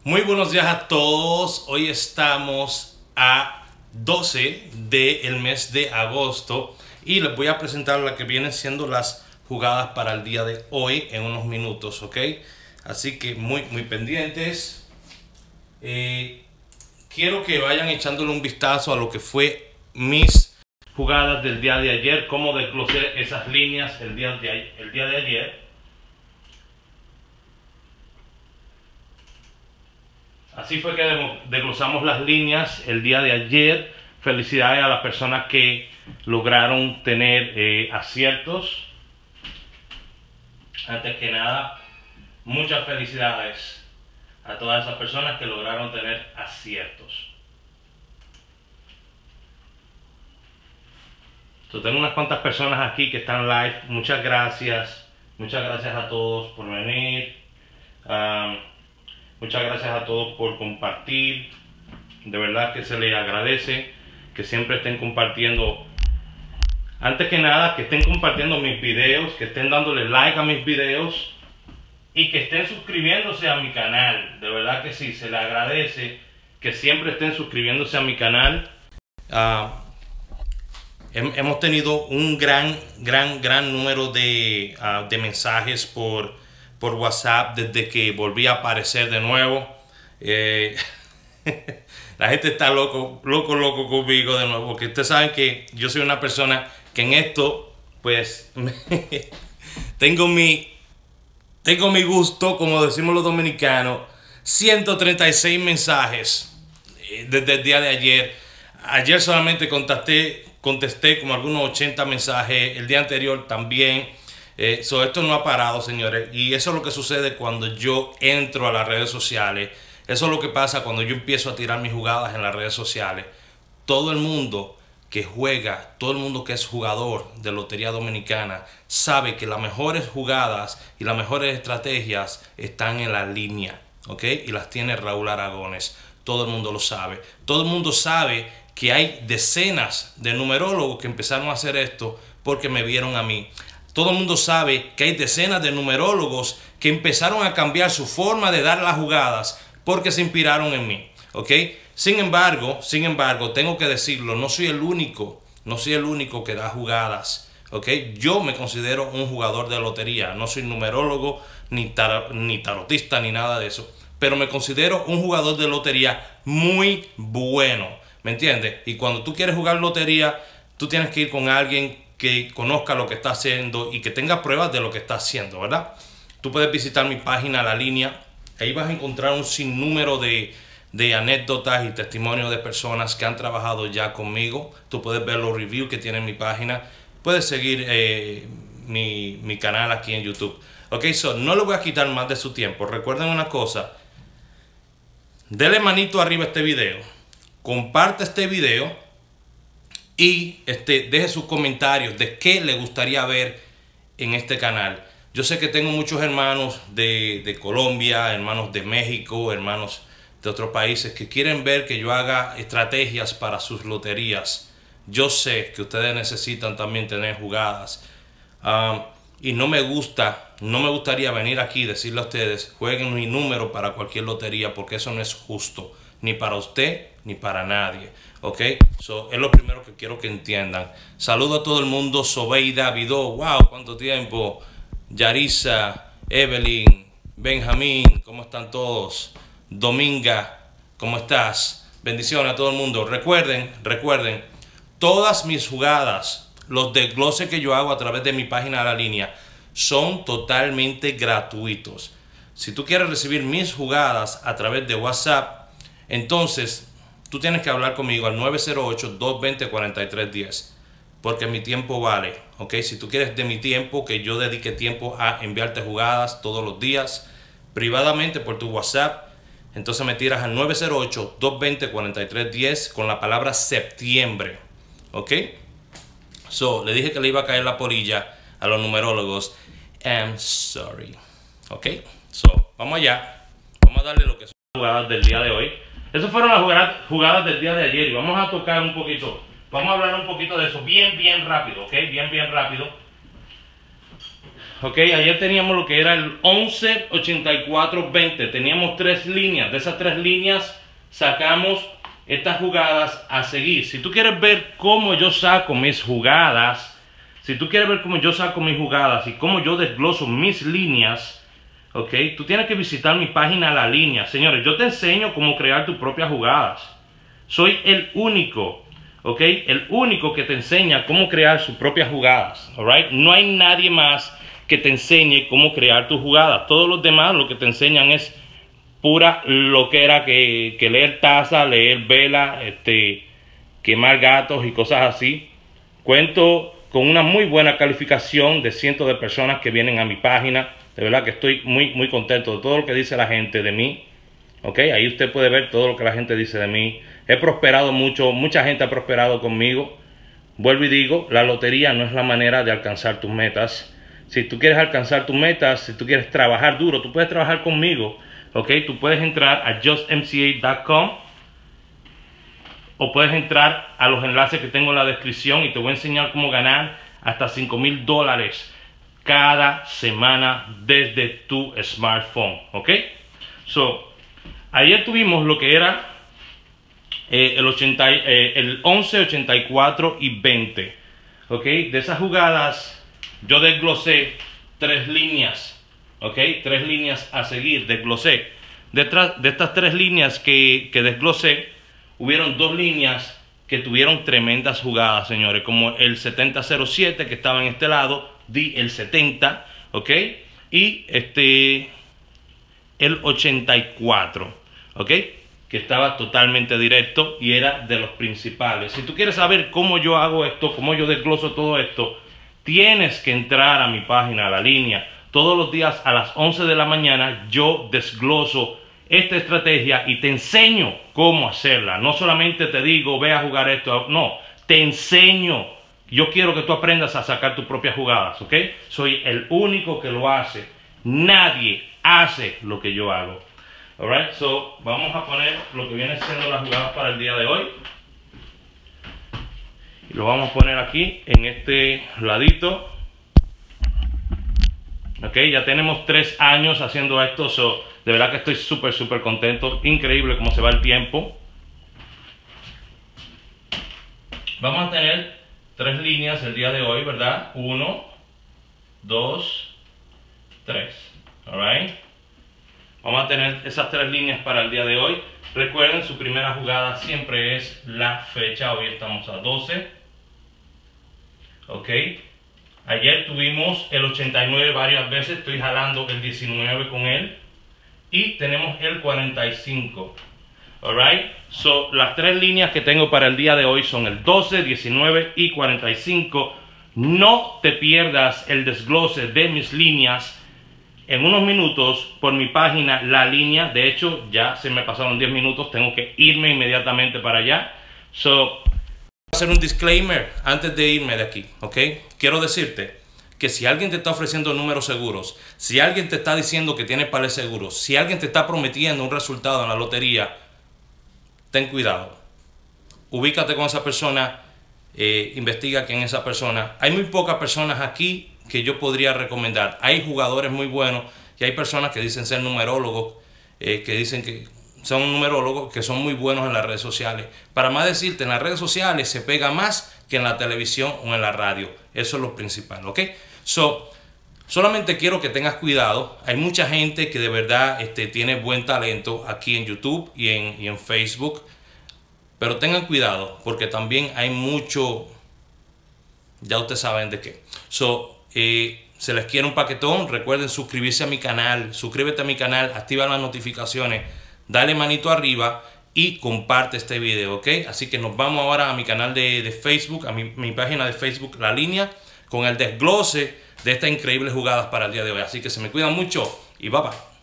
Muy buenos días a todos. Hoy estamos a 12 del mes de agosto y les voy a presentar la que vienen siendo las jugadas para el día de hoy en unos minutos, ¿ok? Así que muy pendientes. Quiero que vayan echándole un vistazo a lo que fue mis jugadas del día de ayer, cómo desglosé esas líneas el día de ayer. Así fue que desglosamos las líneas el día de ayer. Felicidades a las personas que lograron tener aciertos. Antes que nada, muchas felicidades a todas esas personas que lograron tener aciertos. Tengo unas cuantas personas aquí que están live. Muchas gracias. Muchas gracias a todos por venir. Muchas gracias a todos por compartir. De verdad que se les agradece que siempre estén compartiendo. Antes que nada, que estén compartiendo mis videos, que estén dándole like a mis videos y que estén suscribiéndose a mi canal. De verdad que sí, se les agradece que siempre estén suscribiéndose a mi canal. Hemos tenido un gran número de mensajes por WhatsApp desde que volví a aparecer de nuevo. La gente está loco conmigo de nuevo, porque ustedes saben que yo soy una persona que en esto pues tengo mi gusto, como decimos los dominicanos. 136 mensajes desde el día de ayer. Ayer solamente contesté como algunos 80 mensajes, el día anterior también. Esto no ha parado, señores, y eso es lo que sucede cuando yo entro a las redes sociales. Eso es lo que pasa cuando yo empiezo a tirar mis jugadas en las redes sociales. Todo el mundo que juega, todo el mundo que es jugador de Lotería Dominicana sabe que las mejores jugadas y las mejores estrategias están en la línea, ¿ok? Y las tiene Raúl Aragones. Todo el mundo lo sabe. Todo el mundo sabe que hay decenas de numerólogos que empezaron a hacer esto porque me vieron a mí. Todo el mundo sabe que hay decenas de numerólogos que empezaron a cambiar su forma de dar las jugadas porque se inspiraron en mí, ¿ok? Sin embargo, tengo que decirlo, no soy el único que da jugadas, ¿ok? Yo me considero un jugador de lotería, no soy numerólogo, ni tarotista, ni nada de eso, pero me considero un jugador de lotería muy bueno, ¿me entiendes? Y cuando tú quieres jugar lotería, tú tienes que ir con alguien que conozca lo que está haciendo y que tenga pruebas de lo que está haciendo, ¿verdad? Tú puedes visitar mi página La Línea. Ahí vas a encontrar un sinnúmero de anécdotas y testimonios de personas que han trabajado ya conmigo. Tú puedes ver los reviews que tiene mi página. Puedes seguir mi canal aquí en YouTube. Ok, no le voy a quitar más de su tiempo. Recuerden una cosa. Dele manito arriba a este video. Comparte este video. Y deje sus comentarios de qué le gustaría ver en este canal. Yo sé que tengo muchos hermanos de Colombia, hermanos de México, hermanos de otros países que quieren ver que yo haga estrategias para sus loterías. Yo sé que ustedes necesitan también tener jugadas. Y no me gustaría venir aquí y decirle a ustedes, jueguen mi número para cualquier lotería, porque eso no es justo, ni para usted, ni para nadie. Ok, es lo primero que quiero que entiendan. Saludo a todo el mundo. Sobeida, Vidó, wow, cuánto tiempo. Yarisa, Evelyn, Benjamín, ¿cómo están todos? Dominga, ¿cómo estás? Bendiciones a todo el mundo. Recuerden, todas mis jugadas, los desgloses que yo hago a través de mi página de La Línea, son totalmente gratuitos. Si tú quieres recibir mis jugadas a través de WhatsApp, entonces tú tienes que hablar conmigo al 908-220-4310, porque mi tiempo vale, ¿ok? Si tú quieres de mi tiempo, que yo dedique tiempo a enviarte jugadas todos los días, privadamente por tu WhatsApp, entonces me tiras al 908-220-4310 con la palabra septiembre, ¿ok? Le dije que le iba a caer la polilla a los numerólogos. I'm sorry, ¿ok? Vamos allá. Vamos a darle lo que son las jugadas del día de hoy. Esas fueron las jugadas del día de ayer y vamos a tocar un poquito, vamos a hablar un poquito de eso bien rápido, ¿ok? Bien rápido. Ok, ayer teníamos lo que era el 11, 84, 20. Teníamos 3 líneas. De esas 3 líneas sacamos estas jugadas a seguir. Si tú quieres ver cómo yo saco mis jugadas, y cómo yo desgloso mis líneas, ok, tú tienes que visitar mi página La Línea. Señores, yo te enseño cómo crear tus propias jugadas. Soy el único, ok, el único que te enseña cómo crear sus propias jugadas. Alright, no hay nadie más que te enseñe cómo crear tus jugadas. Todos los demás lo que te enseñan es pura loquera, que leer taza, leer vela, quemar gatos y cosas así. Cuento con una muy buena calificación de cientos de personas que vienen a mi página. De verdad que estoy muy contento de todo lo que dice la gente de mí. Ok, ahí usted puede ver todo lo que la gente dice de mí. He prosperado mucho, mucha gente ha prosperado conmigo. Vuelvo y digo, la lotería no es la manera de alcanzar tus metas. Si tú quieres alcanzar tus metas, si tú quieres trabajar duro, tú puedes trabajar conmigo. Ok, tú puedes entrar a justmca.com o puedes entrar a los enlaces que tengo en la descripción y te voy a enseñar cómo ganar hasta $5,000 cada semana desde tu smartphone. Ok, ayer tuvimos lo que era el 11, 84 y 20. Ok, de esas jugadas yo desglosé 3 líneas. Ok, 3 líneas a seguir, desglosé. Detrás de estas 3 líneas que desglosé, hubieron 2 líneas que tuvieron tremendas jugadas, señores, como el 70-07 que estaba en este lado, di el 70, ok, y el 84, ok, que estaba totalmente directo y era de los principales. Si tú quieres saber cómo yo hago esto, cómo yo desgloso todo esto, tienes que entrar a mi página, a La Línea. Todos los días a las 11 de la mañana yo desgloso esta estrategia y te enseño cómo hacerla. No solamente te digo, ve a jugar esto, no, te enseño. Yo quiero que tú aprendas a sacar tus propias jugadas, ¿ok? Soy el único que lo hace. Nadie hace lo que yo hago. Alright, so vamos a poner lo que viene siendo las jugadas para el día de hoy. Y lo vamos a poner aquí en este ladito. Ok, ya tenemos 3 años haciendo esto, de verdad que estoy súper contento. Increíble cómo se va el tiempo. Vamos a tener 3 líneas el día de hoy, ¿verdad? 1, 2, 3. Alright. Vamos a tener esas 3 líneas para el día de hoy. Recuerden, su primera jugada siempre es la fecha. Hoy estamos a 12. Ok. Ayer tuvimos el 89 varias veces. Estoy jalando el 19 con él. Y tenemos el 45. Alright. So, las 3 líneas que tengo para el día de hoy son el 12, 19 y 45. No te pierdas el desglose de mis líneas en unos minutos por mi página La Línea. De hecho, ya se me pasaron 10 minutos. Tengo que irme inmediatamente para allá. So, hacer un disclaimer antes de irme de aquí, ¿ok? Quiero decirte que si alguien te está ofreciendo números seguros, si alguien te está diciendo que tiene palés seguros, si alguien te está prometiendo un resultado en la lotería, ten cuidado. Ubícate con esa persona, investiga quién es esa persona. Hay muy pocas personas aquí que yo podría recomendar. Hay jugadores muy buenos y hay personas que dicen ser numerólogos, que dicen que son numerólogos, que son muy buenos en las redes sociales. Para más decirte, en las redes sociales se pega más que en la televisión o en la radio. Eso es lo principal, ¿ok? Solamente quiero que tengas cuidado. Hay mucha gente que de verdad tiene buen talento aquí en YouTube y en Facebook. Pero tengan cuidado porque también hay mucho, ya ustedes saben de qué. Se les quiere un paquetón. Recuerden suscribirse a mi canal. Suscríbete a mi canal, activa las notificaciones, dale manito arriba y comparte este video, ¿ok? Así que nos vamos ahora a mi canal de Facebook, a mi página de Facebook La Línea, con el desglose de estas increíbles jugadas para el día de hoy. Así que se me cuidan mucho y bye bye.